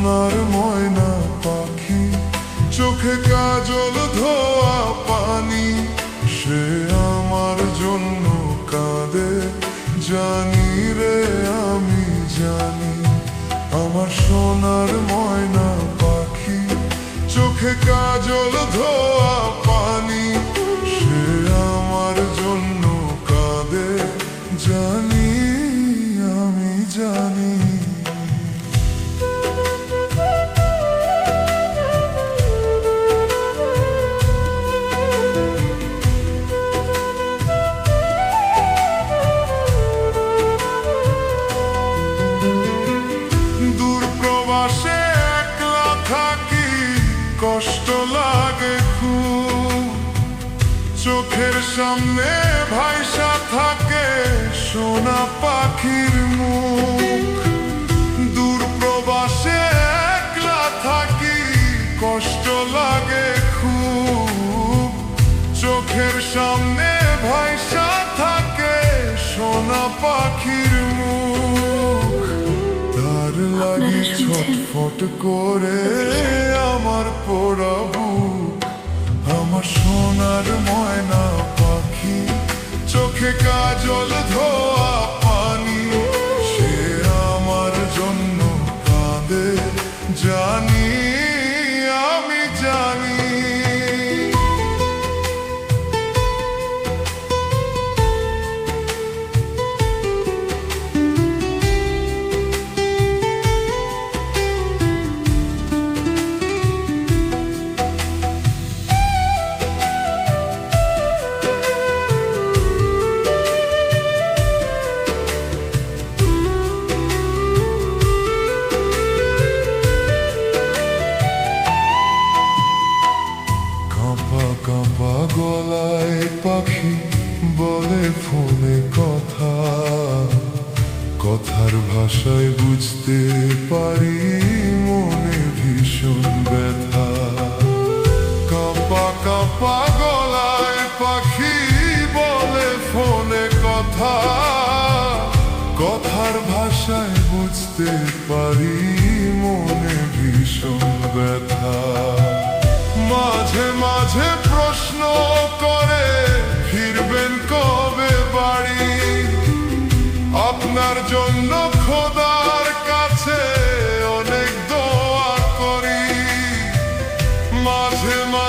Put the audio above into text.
সোনার ময়না পাখি, চোখে কাজল ধোয়া পানি, সে আমার জন্য কাঁদে জানি রে আমি জানি। আমার সোনার ময়না পাখি, চোখে কাজল ধোয়া পানি, সে আমার জন্য কাঁদে জানি আমি জানি। কষ্ট লাগে খুব, চোখের সামনে ভাইসা থাকে সোনা পাখির মুখ। দূর প্রবাসে একলা থাকি, কষ্ট লাগে খুব, চোখের সামনে ভাইসা থাকে সোনা পাখির মুখ। তার লাগি ছটফট করে আমার পোড়া বুক। আমার সোনার ময়না পাখি, চোখে কাজল ধোয়া পানি, সে আমার জন্য কাঁদে জানি আমি জানি। কাঁপা গলায় পাখি বলে ফোনে কথা, কথার ভাষায় বুঝতে পারি মনে ভীষণ ব্যথা। কাঁপা কাঁপা গলায় পাখি বলে ফোনে কথা, কথার ভাষায় বুঝতে পারি মনে ভীষণ ব্যথা। মাঝে মাঝে প্রশ্ন করে ফিরবেন কবে বাড়ি, আপনার জন্য খোদার কাছে অনেক দোয়া করি। মাঝে মাঝে